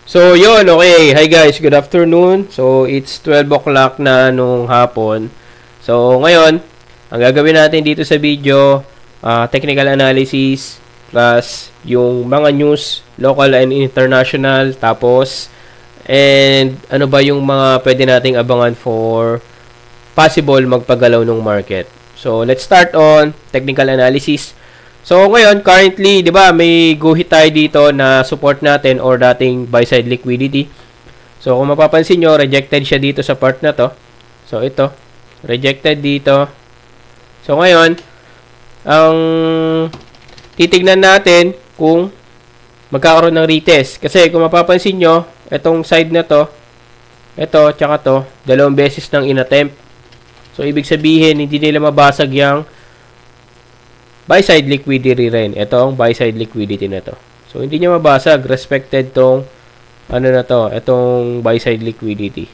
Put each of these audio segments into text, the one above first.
So, yun, okay. Hi guys, good afternoon. So, it's 12 o'clock na nung hapon. So, ngayon, ang gagawin natin dito sa video, technical analysis, plus yung mga news, local and international, tapos, and ano ba yung mga pwede nating abangan for possible magpagalaw ng market. So, let's start on technical analysis. So, ngayon, currently, di ba, may guhit tayo dito na support natin or dating buy-side liquidity. So, kung mapapansin nyo, rejected siya dito sa part na to. So, ito. Rejected dito. So, ngayon, ang titignan natin kung magkakaroon ng retest. Kasi, kung mapapansin nyo, itong side na to, ito, tsaka to, dalawang beses nang inattempt. So, ibig sabihin, hindi nila mabasag yung buy-side liquidity rin. Ito ang buy-side liquidity na to. So, hindi niya mabasag. Respected tong, ano na to, itong buy-side liquidity.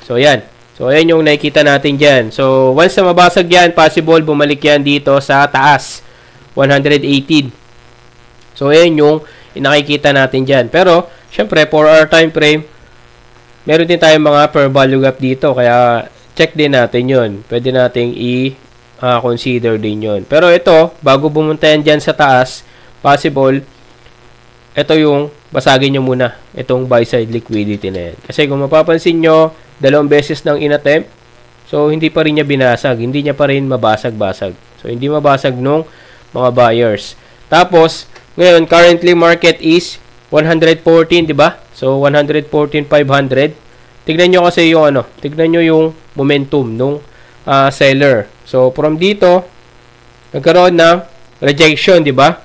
So, yan. So, ayan yung nakikita natin dyan. So, once na mabasag yan, possible bumalik yan dito sa taas. 118. So, ayan yung nakikita natin dyan. Pero, syempre, 4-hour time frame, meron din tayong mga per value gap dito. Kaya, check din natin yun. Pwede nating consider din yun. Pero ito, bago bumunta yan dyan sa taas, possible, ito yung basagin nyo muna, itong buy-side liquidity na yan. Kasi kung mapapansin nyo, dalawang beses nang inattempt, so hindi pa rin niya binasag, hindi niya pa rin mabasag-basag. So hindi mabasag nung mga buyers. Tapos, ngayon, currently market is 114, di ba? So 114,500. Tignan nyo kasi yung ano, tignan nyo yung momentum nung seller. So, from dito, nagkaroon ng rejection, di ba?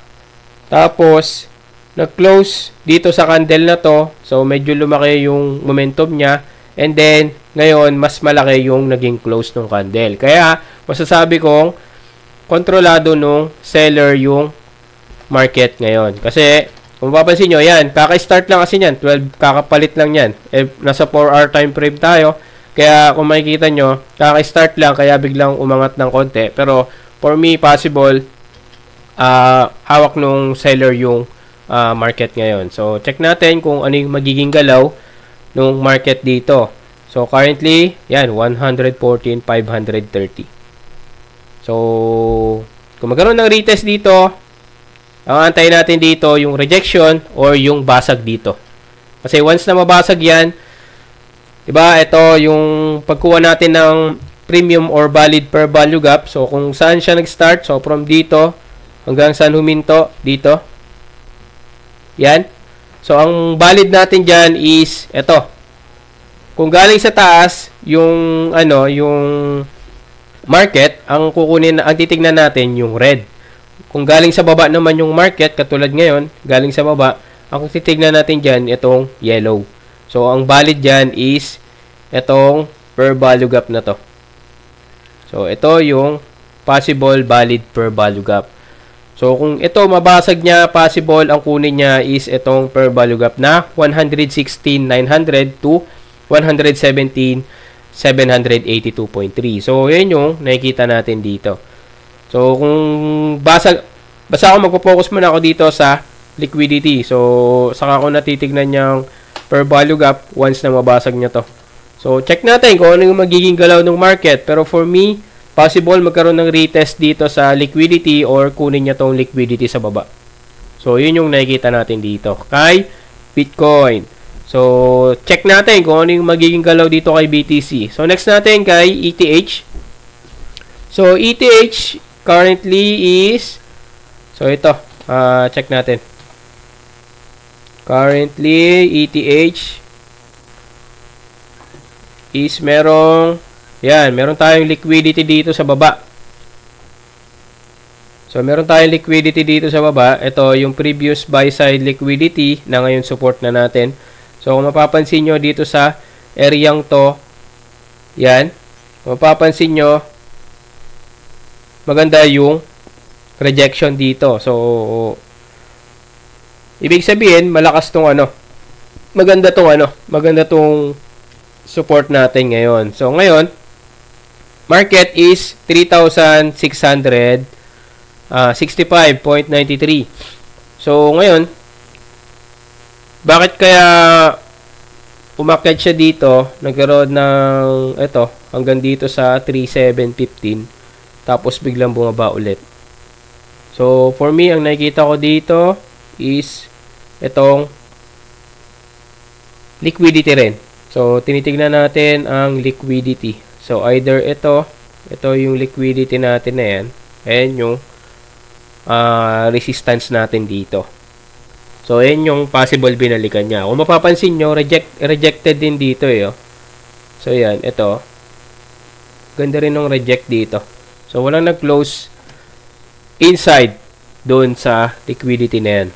Tapos, nag-close dito sa candle na to. So, medyo lumaki yung momentum niya. And then, ngayon, mas malaki yung naging close ng candle. Kaya, masasabi kong, kontrolado nung seller yung market ngayon. Kasi, kung mapapansin nyo, yan, kaka-start lang kasi yan. 12, kakapalit lang yan. Nasa 4-hour time frame tayo. Kaya kung makikita nyo, kaka-start lang kaya biglang umangat ng konti. Pero for me, possible hawak nung seller yung market ngayon. So check natin kung ano yung magiging galaw nung market dito. So currently, yan, 114,530. So kung magkaroon ng retest dito, ang antayin natin dito yung rejection or yung basag dito. Kasi once na mabasag yan, diba, ito yung pagkuha natin ng premium or valid per value gap. So, kung saan siya nag-start, so from dito hanggang saan huminto, dito. Yan. So, ang valid natin dyan is ito. Kung galing sa taas, yung, ano, yung market, ang kukunin, ang titignan natin yung red. Kung galing sa baba naman yung market, katulad ngayon, galing sa baba, ang titignan natin dyan, itong yellow. So, ang valid dyan is itong per value gap na to. So, ito yung possible valid per value gap. So, kung ito mabasag niya, possible, ang kunin niya is itong per value gap na 116,900 to 117,782.3. So, yun yung nakikita natin dito. So, kung basta ako magpo-focus muna ako dito sa liquidity. So, saka ako natitignan niyang per value gap once na mabasag niya to. So, check natin kung ano yung magiging galaw ng market. Pero for me, possible magkaroon ng retest dito sa liquidity or kunin niya tong liquidity sa baba. So, yun yung nakikita natin dito kay Bitcoin. So, check natin kung ano yung magiging galaw dito kay BTC. So, next natin kay ETH. So, ETH currently is, so ito, check natin. Currently, ETH is meron tayong liquidity dito sa baba. So, meron tayong liquidity dito sa baba. Ito, yung previous buy-side liquidity na ngayon support na natin. So, kung mapapansin nyo dito sa areang to, yan, kung mapapansin nyo, maganda yung rejection dito. So, ibig sabihin, malakas tong ano. Maganda tong support natin ngayon. So, ngayon, market is 3,665.93. So, ngayon, bakit kaya umakyat siya dito, nagkaroon ng ito hanggang dito sa 3715 tapos biglang bumaba ulit. So for me, ang nakikita ko dito is itong liquidity rin. So tinitingnan natin ang liquidity. So either ito yung liquidity natin na yan, and yung resistance natin dito. So, ayan yung possible binalikan niya. Kung mapapansin nyo, rejected din dito eh. Oh. So, yan. Ito. Ganda rin ng reject dito. So, walang nag-close inside doon sa liquidity na yan.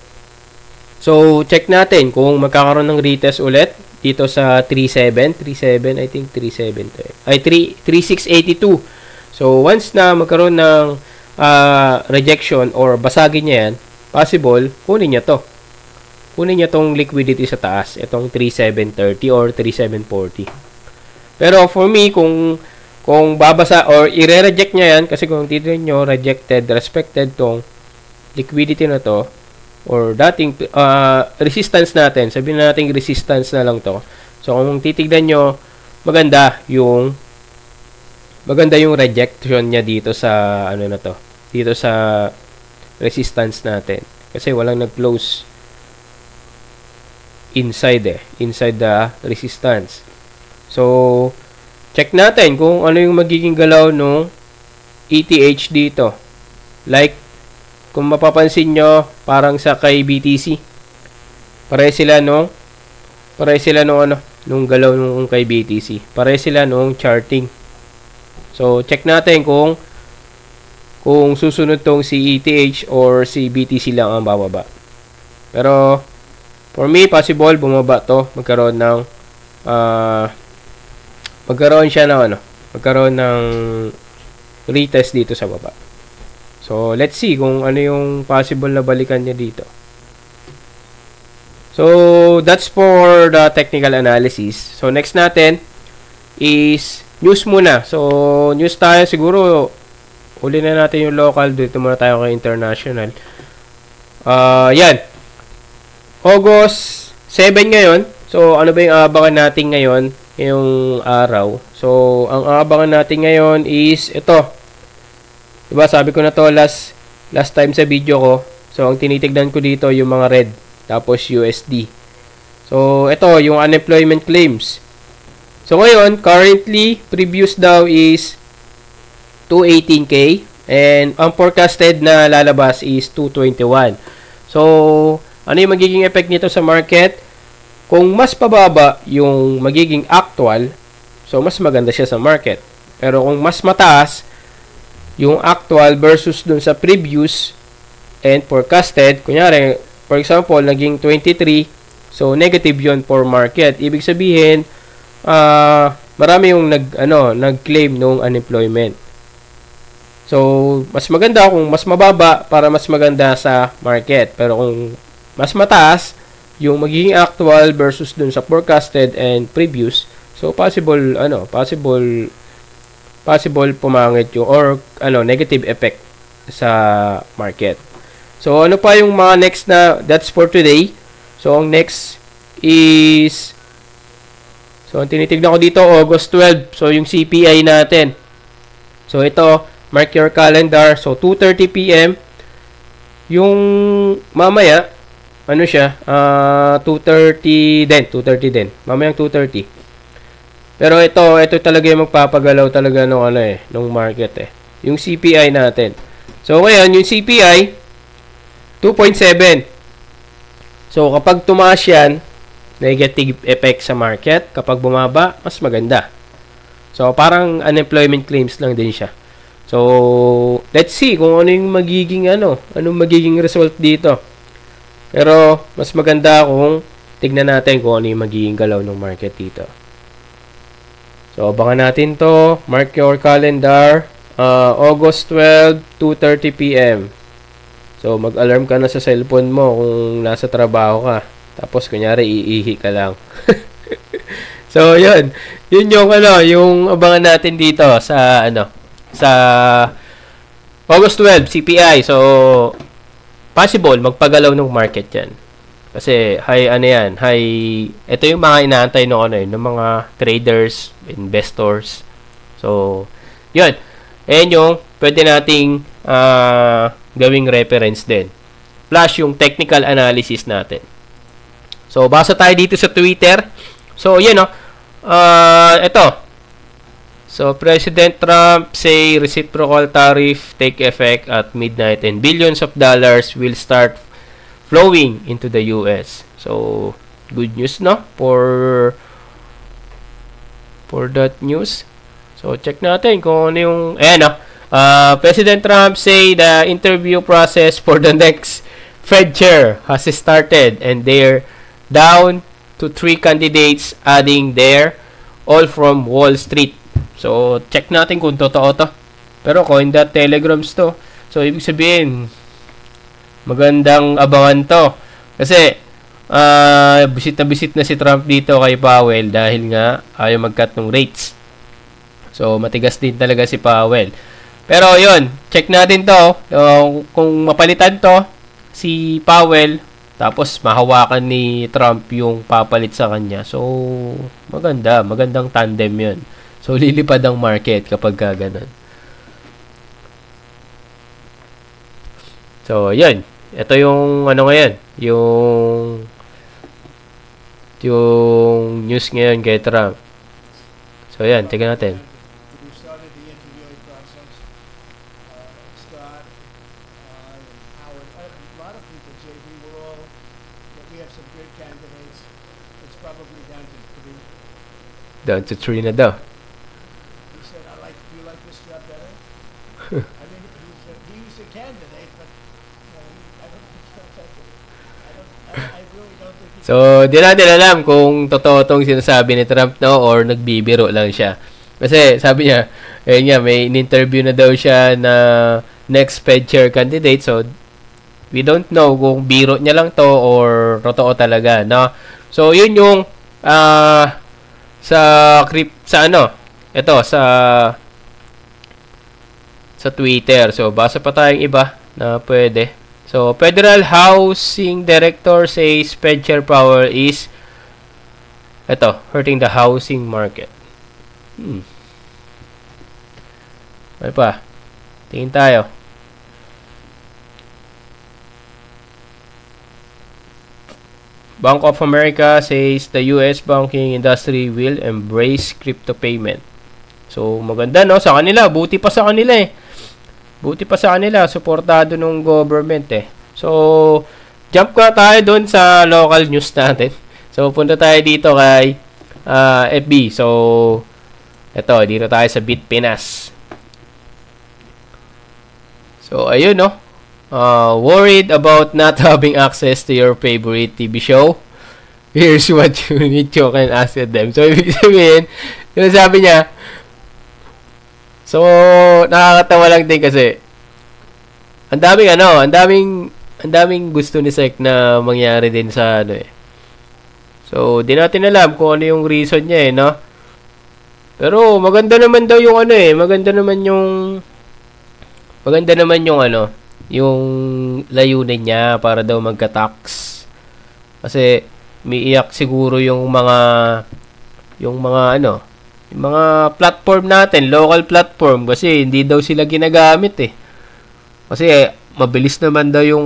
So, check natin kung magkakaroon ng retest ulit dito sa 37. 37, I think 37 to eh. Ay, 3682. So, once na magkaroon ng rejection or basagin niya yan, possible, kunin niya to. Kunin niya tong liquidity sa taas, itong 3730 or 3740. Pero for me, kung babasa or i-reject niya yan, kasi kung titignan nyo, rejected, respected tong liquidity na to, or dating resistance natin, sabihin natin resistance na lang to. So kung titignan nyo, maganda yung rejection niya dito sa ano na to, dito sa resistance natin. Kasi walang nag-close inside the resistance. So, check natin kung ano yung magiging galaw ng ETH dito. Like, kung mapapansin nyo, parang sa kay BTC. Pare sila nung galaw nung kay BTC. Pare sila nung charting. So, check natin kung susunod tong si ETH or si BTC lang ang bababa. Pero, for me, possible bumaba to, magkaroon ng retest dito sa baba. So, let's see kung ano yung possible na balikan niya dito. So, that's for the technical analysis. So, next natin is news muna. So, news tayo siguro. Uli na natin yung local. Dito muna tayo kay international. Yan. August 7 ngayon. So, ano ba yung aabangan natin ngayon? Yung araw. So, ang aabangan natin ngayon is ito. Diba, sabi ko na to last time sa video ko. So, ang tinitignan ko dito yung mga red. Tapos USD. So, ito, yung unemployment claims. So, ngayon, currently, previous daw is 218K. And ang forecasted na lalabas is 221. So, ano yung magiging effect nito sa market? Kung mas pababa yung magiging actual, so mas maganda siya sa market. Pero kung mas mataas yung actual versus dun sa previous and forecasted, kunyari, for example, naging 23, so negative yun for market. Ibig sabihin, marami yung nag-claim nung unemployment. So, mas maganda kung mas mababa para mas maganda sa market. Pero kung mas mataas, yung magiging actual versus dun sa forecasted and previous, so possible pumangit yung or negative effect sa market. So ano pa yung mga next na, that's for today. So ang next is, so ang tinitignan ko dito August 12. So yung CPI natin. So ito, mark your calendar. So 2:30 PM yung mamaya, ano siya, 2:30 din. Mamayang 2:30. Pero ito talaga yung magpapagalaw talaga nung market yung CPI natin. So ngayon, yung CPI 2.7. So kapag tumaas yan, negative effect sa market. Kapag bumaba, mas maganda. So parang unemployment claims lang din siya. So let's see kung ano yung magiging anong magiging result dito. Pero, mas maganda kung tignan natin kung ano yung magiging galaw ng market dito. So, abangan natin to. Mark your calendar. August 12, 2:30 PM. So, mag-alarm ka na sa cellphone mo kung nasa trabaho ka. Tapos, kunyari, iihi ka lang. So, yun. Yun yung abangan natin dito sa August 12, CPI. So, possible, magpagalaw ng market yan. Kasi ito yung mga inaantay ng mga traders, investors. So, yun. Ayan yung pwede nating gawing reference din. Plus yung technical analysis natin. So, basa tayo dito sa Twitter. So, yun ito. So, President Trump say reciprocal tariff take effect at midnight and billions of dollars will start flowing into the US. So, good news, no? For that news. So, check natin kung ano yung... President Trump say the interview process for the next Fed chair has started and they're down to 3 candidates, adding there all from Wall Street. So, check natin kung totoo to. Pero Coin.telegrams to. So, ibig sabihin, magandang abangan to. Kasi, bisit na si Trump dito kay Powell dahil nga ayaw mag-cut ng rates. So, matigas din talaga si Powell. Pero, yun, check natin to. Kung mapalitan to, si Powell, tapos mahawakan ni Trump yung papalit sa kanya. So, magandang tandem yun. So, lilipad ang market kapag ganun. So, yun. Ito yung ngayon, yung news ngayon kay Trump. So, yan, tingnan natin. Down to 3 na daw. He said, do you like this job better? I mean, he was a candidate, but I don't think I really don't think So, di natin alam kung totoo tong sinasabi ni Trump, no, or nagbibiro lang siya. Kasi, sabi niya, may in-interview na daw siya na next Fed chair candidate. So, we don't know kung biro niya lang to or totoo talaga, no? So, yun yung sa Twitter. So, basa pa tayong iba na pwede. So, Federal Housing Director says Fed Chair Powell is hurting the housing market. Ano pa? Tingin tayo. Bank of America says the US banking industry will embrace crypto payment. So, maganda, no? Sa kanila. Buti pa sa kanila, Suportado ng government, So, jump ka tayo doon sa local news natin. So, punta tayo dito kay FB. So, dito tayo sa Bitpinas. So, ayun, no? Worried about not having access to your favorite TV show? Here's what you need to can ask them. So, ibig sabihin, yung sabi niya, so, nakakatawa lang din kasi, ang daming gusto ni Sek na mangyari din sa So, di natin alam kung ano yung reason niya, no? Pero, maganda naman daw yung maganda naman yung yung layunin niya para daw magka-tax. Kasi umiiyak siguro yung mga platform natin, local platform, kasi hindi daw sila ginagamit Kasi mabilis naman daw yung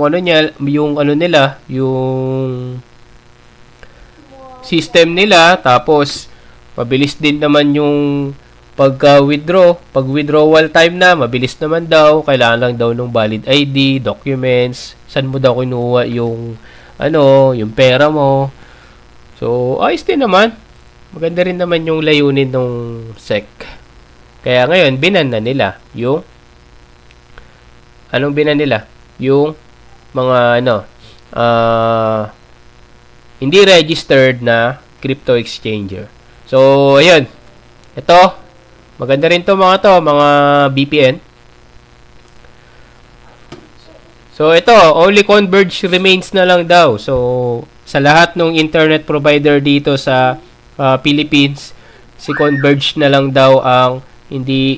yung system nila, tapos mabilis din naman yung pag-withdrawal time na, mabilis naman daw, kailangan lang daw ng valid ID, documents, saan mo daw kinuha yung pera mo. So, ayos din naman. Maganda rin naman yung layunin ng SEC. Kaya ngayon, binan na nila yung yung mga hindi registered na crypto exchanger. So, ayun. Ito, maganda rin mga VPN. So, ito, only Converge remains na lang daw. So, sa lahat ng internet provider dito sa Philippines, si Converge na lang daw ang hindi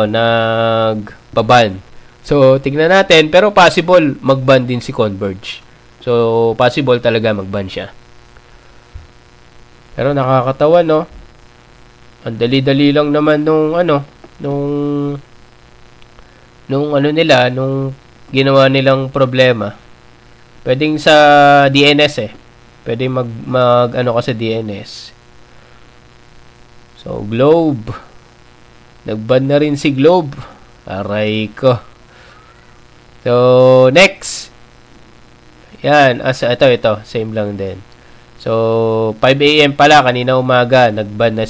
nagbaban. So, tignan natin, pero possible mag-ban din si Converge. So, possible talaga mag-ban siya. Pero nakakatawa, no? Ang dali-dali lang naman nung ginawa nilang problema. Pwedeng sa DNS eh. Pwedeng mag ka sa DNS. So, Globe. Nag-ban na rin si Globe. Aray ko. So, next. Yan. Ito. Same lang din. So, 5 AM pala kanina umaga, nag-ban na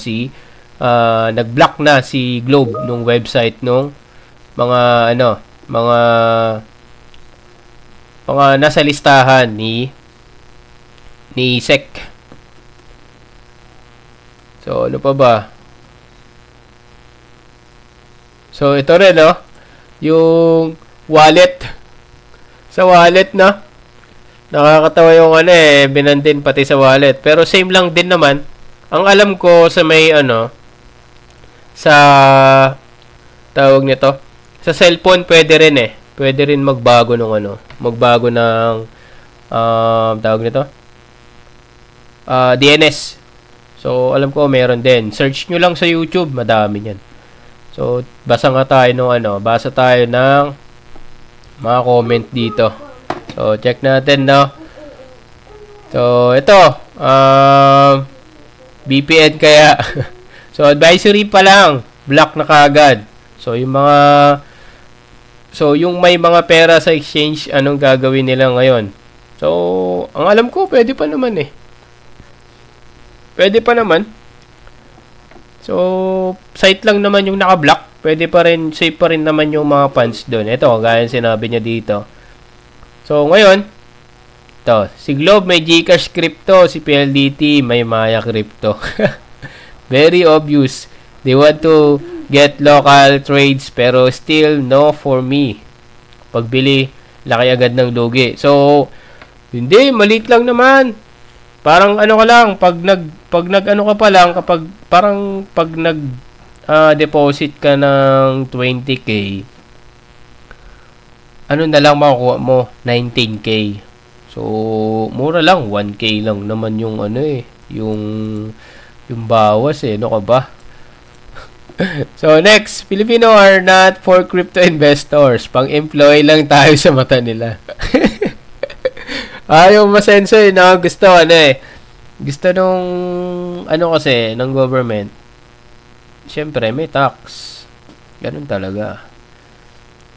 nag-block na si Globe nung website nung mga nasa listahan ni SEC. So, ano pa ba? So, ito rin, no? Yung wallet. Sa wallet, no? Nakakatawa yung binan din pati sa wallet. Pero same lang din naman. Ang alam ko sa sa tawag nito, sa cellphone pwede rin eh. Pwede rin magbago ng magbago ng tawag nito, DNS. So, alam ko meron din. Search nyo lang sa YouTube, madami niyan. So, basa tayo ng mga comment dito. So, check natin, no? So, ito. VPN kaya. So, advisory pa lang. Block na kaagad. So, yung may mga pera sa exchange, anong gagawin nila ngayon? So, ang alam ko, pwede pa naman eh. Pwede pa naman. So, site lang naman yung naka-block. Pwede pa rin, safe pa rin naman yung mga funds doon. Ito, gaya sinabi niya dito. So, ngayon, si Globe may GCash crypto, si PLDT may Maya crypto. Very obvious. They want to get local trades pero still no for me. Pagbili, laki agad ng lugi. So, hindi, maliit lang naman. Parang ka lang, pag deposit ka ng 20k, na lang makukuha mo? 19k. So, mura lang. 1k lang naman yung yung bawas eh. Ano ka ba? So, next. Filipino are not for crypto investors. Pang-employ lang tayo sa mata nila. Yung masenso eh, no? Gusto gusto nung kasi, ng government. Siyempre, may tax. Ganun talaga.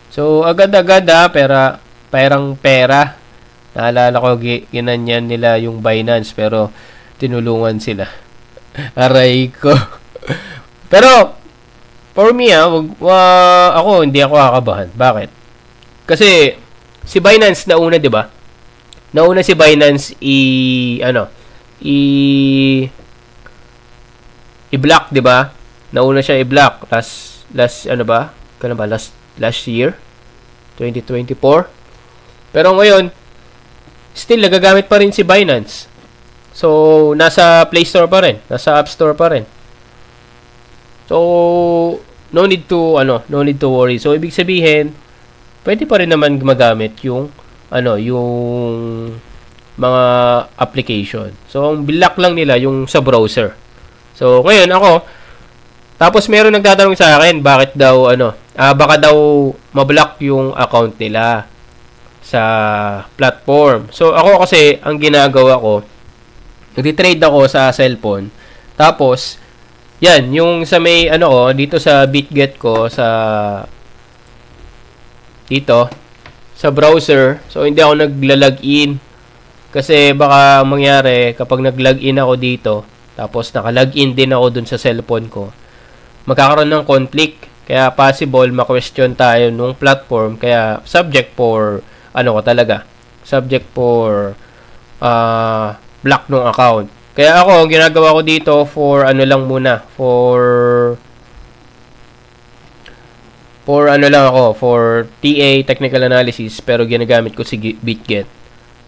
So, agad-agad pera. Naalala ko, ginanyan nila yung Binance, pero tinulungan sila. Aray ko. Pero, for me, hindi ako kakabahan. Bakit? Kasi, si Binance nauna, di ba? Nauna si Binance i-block, di ba? Nauna siya i-block. Last year? 2024? Pero ngayon, still, nagagamit pa rin si Binance. So, nasa Play Store pa rin. Nasa App Store pa rin. So, no need to worry. So, ibig sabihin, pwede pa rin naman gumagamit yung mga application. So, ang block lang nila yung sa browser. So, ngayon tapos meron nagtatanong sa akin, bakit daw baka daw ma-block yung account nila sa platform. So, ako kasi, ang ginagawa ko, nag-trade ako sa cellphone. Tapos, yan, yung sa may, dito sa BitGet ko, dito, sa browser. So, hindi ako nagla-login. Kasi, baka mangyari, kapag nag-login ako dito, tapos naka-login din ako dun sa cellphone ko, magkakaroon ng conflict. Kaya, possible, ma-question tayo nung platform. Kaya, subject for block ng account. Kaya ako, ang ginagawa ko dito for TA, technical analysis, pero ginagamit ko si BitGet.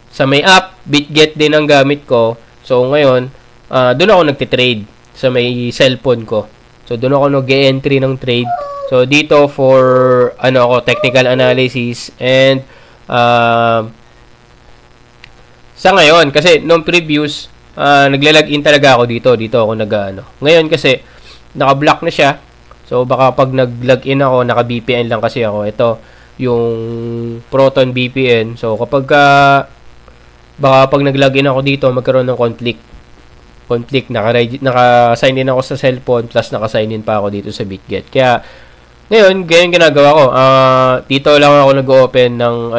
Sa may app, BitGet din ang gamit ko. So, ngayon, doon ako nagtitrade sa may cellphone ko. So, doon ako nag-e-entry ng trade. So, dito for, technical analysis and Sa ngayon, kasi nung previous, nagla-login talaga ako dito. Dito ako nag-ano. Ngayon kasi, naka-block na siya. So, baka pag nag-login ako, naka-VPN lang kasi ako. Ito, yung Proton VPN. So, kapag baka pag nag-login ako dito, magkaroon ng conflict. Naka-sign in ako sa cellphone, plus naka-sign in pa ako dito sa BitGet. Kaya, ngayon, ganyan ginagawa ko. Dito lang ako nag-open ng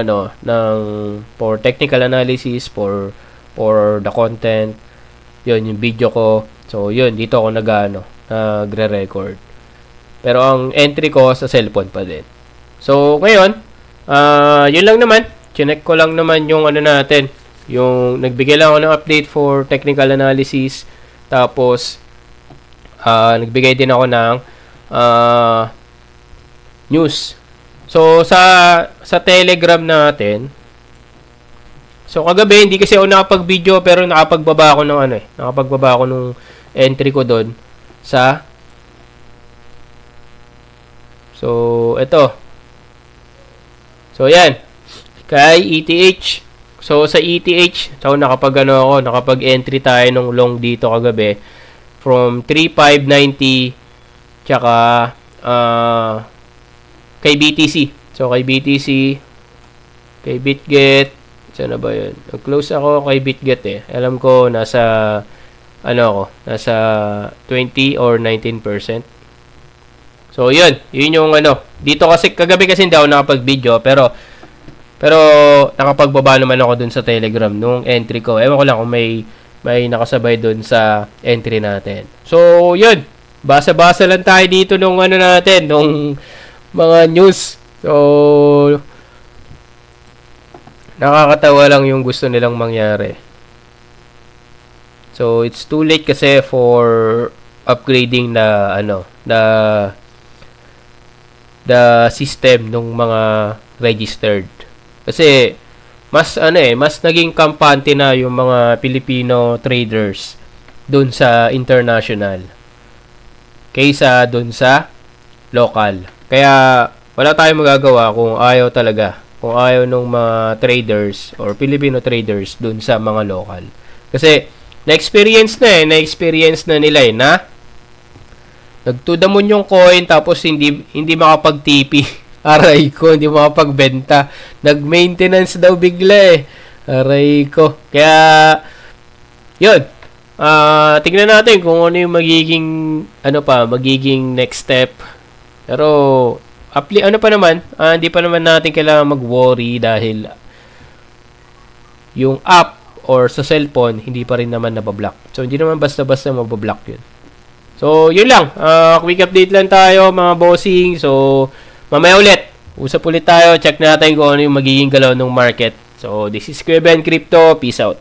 for technical analysis, for the content. Yun, yung video ko. So, yun, dito ako nagre-record. Pero ang entry ko sa cellphone pa din. So, ngayon, yun lang naman. Chinek ko lang naman yung natin. Yung nagbigay lang ako ng update for technical analysis. Tapos, nagbigay din ako ng news. So, sa Telegram natin, so kagabi, hindi kasi ako nakapag-video, pero nakapagbaba ako ng nakapagbaba ako ng entry ko doon sa, so, ito. So, yan. Kay ETH. So, sa ETH, so, nakapag-entry tayo ng long dito kagabi from 3,590 tsaka kay BTC. So, kay BTC, kay BitGet, saan na ba yun? Nag-close ako kay BitGet eh. Alam ko, nasa 20 or 19%. So, yun. Yun yung dito kasi, kagabi kasi hindi ako nakapag-video, pero nakapagbaba naman ako dun sa Telegram nung entry ko. Ewan ko lang kung may nakasabay dun sa entry natin. So, yun. Basa-basa lang tayo dito nung natin, nung mga news. So, nakakatawa lang yung gusto nilang mangyari. So, it's too late kasi for upgrading the system nung mga registered. Kasi mas naging kampante na yung mga Filipino traders doon sa international kaysa doon sa local. Kaya wala tayong magagawa kung ayaw ng mga traders or Filipino traders doon sa mga local. Kasi na-experience na nila na nagtudamon yung coin tapos hindi makapag-TP. Aray ko, hindi makapagbenta. Nag-maintenance daw bigla eh. Aray ko. Kaya, yun. Tignan natin kung ano yung magiging next step. Pero, hindi pa naman natin kailangan mag-worry dahil yung app or sa cellphone, hindi pa rin naman nabablock. So, hindi naman basta-basta mabablock yun. So, yun lang. Quick update lang tayo, mga bossing. So, mamaya ulit. Usap ulit tayo. Check natin kung ano yung magiging galaw ng market. So, this is Kuya Ben Crypto. Peace out.